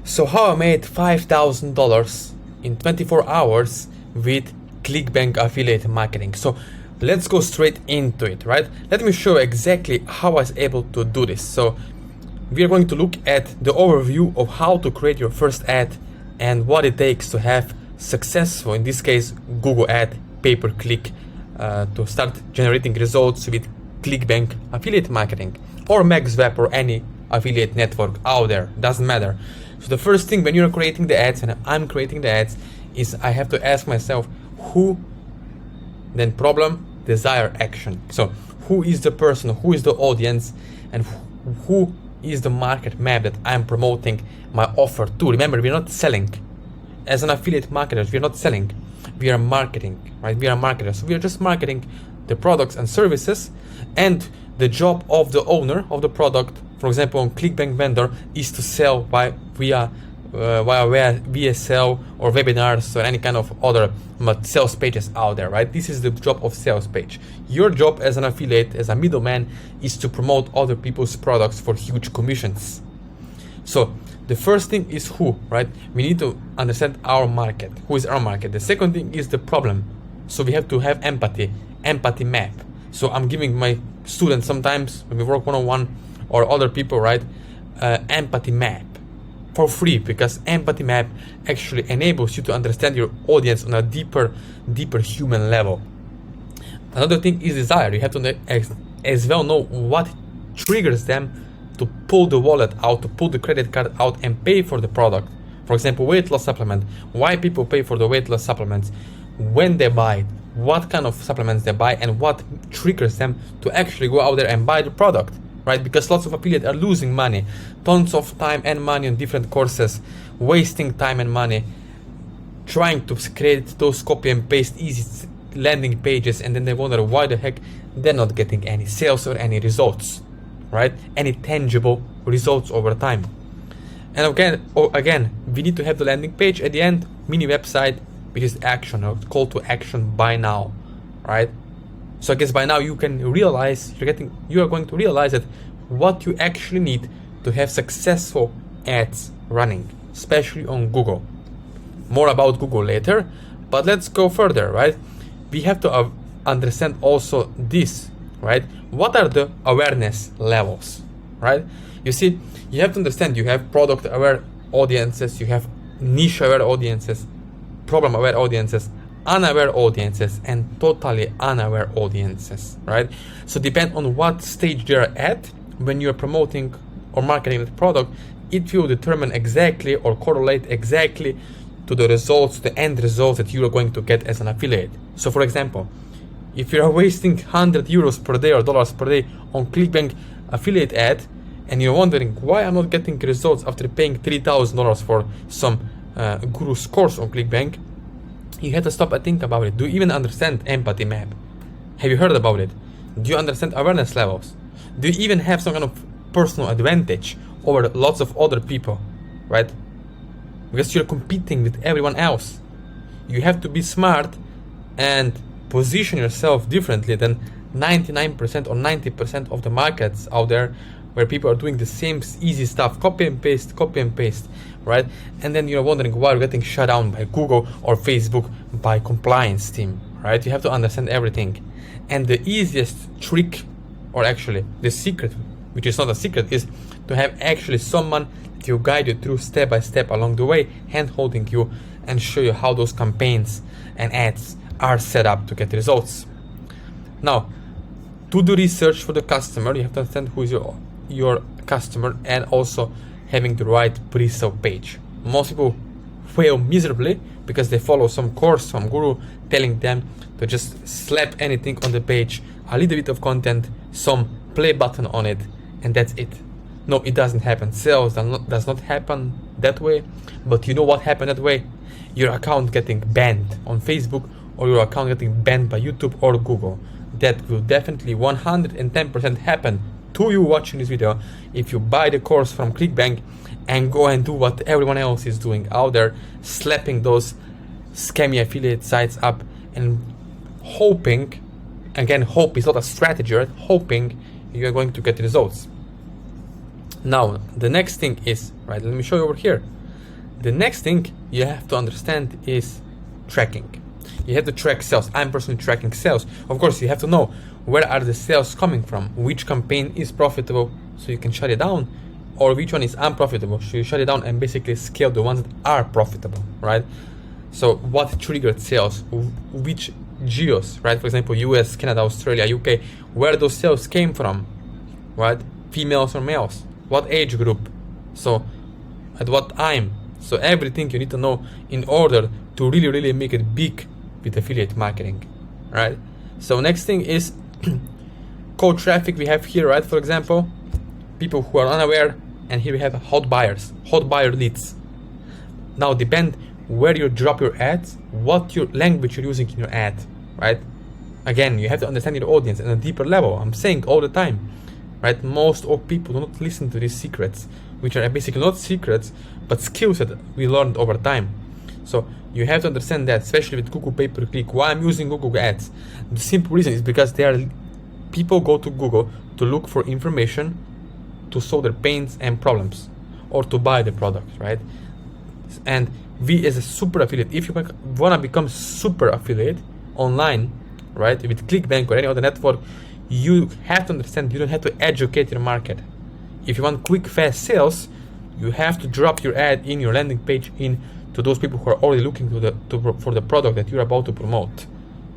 So how I made $5,000 in 24 hours with ClickBank affiliate marketing. So let's go straight into it, right? Let me show exactly how I was able to do this. So we are going to look at the overview of how to create your first ad and what it takes to have successful, in this case, Google ad pay-per-click to start generating results with ClickBank affiliate marketing or MaxWeb or any affiliate network out there, doesn't matter. So the first thing when you're creating the ads and I'm creating the ads is I have to ask myself who, then problem, desire, action. So who is the person, who is the audience, and who is the market map that I'm promoting my offer to. Remember, we're not selling. As an affiliate marketer, we're not selling, we are marketing, right? We are marketers. So we are just marketing the products and services, and the job of the owner of the product, for example, on ClickBank vendor, is to sell via VSL or webinars or any kind of other sales pages out there, right? This is the job of sales page. Your job as an affiliate, as a middleman, is to promote other people's products for huge commissions. So the first thing is who, right? We need to understand our market. Who is our market? The second thing is the problem. So we have to have empathy map. So I'm giving my students sometimes when we work one-on-one or other people, right? Empathy map for free, because empathy map actually enables you to understand your audience on a deeper human level. Another thing is desire. You have to as well know what triggers them to pull the wallet out, to pull the credit card out and pay for the product. For example, weight loss supplement. Why people pay for the weight loss supplements, when they buy it, what kind of supplements they buy, and what triggers them to actually go out there and buy the product, right? Because lots of affiliates are losing money, tons of time and money on different courses, wasting time and money, trying to create those copy and paste easy landing pages, and then they wonder why the heck they're not getting any sales or any results, right? Any tangible results over time. And again, we need to have the landing page at the end, mini website, which is action or call to action by now, right? So I guess by now you can realize, you are going to realize that what you actually need to have successful ads running, especially on Google. More about Google later, but let's go further, right? We have to understand also this, right? What are the awareness levels, right? You see, you have to understand you have product aware audiences, you have niche aware audiences, problem aware audiences, unaware audiences, and totally unaware audiences, right? So depend on what stage they're at when you're promoting or marketing the product, it will determine exactly or correlate exactly to the results, the end results that you are going to get as an affiliate. So for example, if you are wasting 100 euros per day or dollars per day on ClickBank affiliate ad, and you're wondering why I'm not getting results after paying $3,000 for some guru's course on ClickBank, you have to stop and think about it. Do you even understand empathy map? Have you heard about it? Do you understand awareness levels? Do you even have some kind of personal advantage over lots of other people, right? Because you're competing with everyone else. You have to be smart and position yourself differently than 99% or 90% of the markets out there, where people are doing the same easy stuff, copy and paste, right? And then you're wondering why you're getting shut down by Google or Facebook by compliance team, right? You have to understand everything. And the easiest trick, or actually the secret, which is not a secret, is to have actually someone that will guide you through step by step along the way, hand holding you and show you how those campaigns and ads are set up to get results. Now, to do research for the customer, you have to understand who is your customer, and also having the right pre-sale page. Most people fail miserably because they follow some course, some guru telling them to just slap anything on the page, a little bit of content, some play button on it, and that's it. No, it doesn't happen. Sales does not happen that way. But you know what happened that way? Your account getting banned on Facebook, or your account getting banned by YouTube or Google. That will definitely 110% happen to you watching this video if you buy the course from ClickBank and go and do what everyone else is doing out there, slapping those scammy affiliate sites up and hoping, again, hope is not a strategy, right? Hoping you are going to get results. Now, the next thing is, right, let me show you over here. The next thing you have to understand is tracking. You have to track sales. I'm personally tracking sales. Of course, you have to know where are the sales coming from, which campaign is profitable so you can shut it down, or which one is unprofitable so you shut it down and basically scale the ones that are profitable, right? So what triggered sales, which geos, right? For example, US, Canada, Australia, UK, where those sales came from, right? Females or males, what age group, so at what time. So everything you need to know in order to really make it big with affiliate marketing, right? So next thing is cold traffic we have here, right? For example, people who are unaware, and here we have hot buyers, hot buyer leads. Now depend where you drop your ads, what your language you're using in your ad, right? Again, you have to understand your audience at a deeper level. I'm saying all the time, right? Most of people do not listen to these secrets, which are basically not secrets, but skills that we learned over time. So you have to understand that, especially with Google pay-per-click. Why I'm using Google Ads? The simple reason is because people go to Google to look for information to solve their pains and problems, or to buy the product, right? And we as a super affiliate, if you want to become super affiliate online, right, with ClickBank or any other network, you have to understand you don't have to educate your market. If you want quick, fast sales, you have to drop your ad in your landing page in to those people who are already looking for the product that you're about to promote.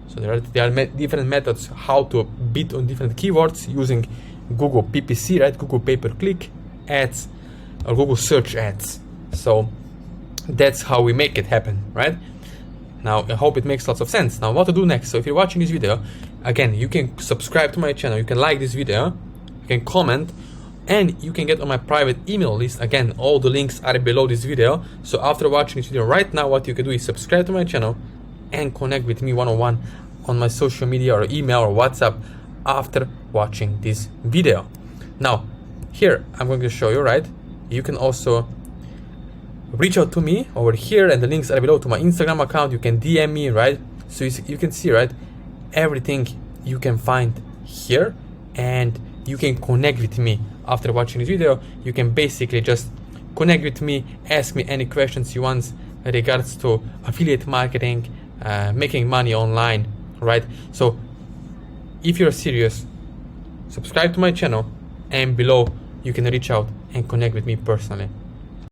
So there are different methods how to bid on different keywords using Google PPC, right? Google pay-per-click ads or Google search ads. So that's how we make it happen, right? Now, I hope it makes lots of sense. Now, what to do next? So if you're watching this video, again, you can subscribe to my channel, you can like this video, you can comment, and you can get on my private email list. Again, all the links are below this video. So after watching this video right now, what you can do is subscribe to my channel and connect with me one-on-one on my social media or email or WhatsApp after watching this video. Now, here, I'm going to show you, right? You can also reach out to me over here, and the links are below to my Instagram account. You can DM me, right? So you can see, right, everything you can find here, and you can connect with me after watching this video. You can basically just connect with me, ask me any questions you want in regards to affiliate marketing, making money online, right? So if you're serious, subscribe to my channel, and below you can reach out and connect with me personally.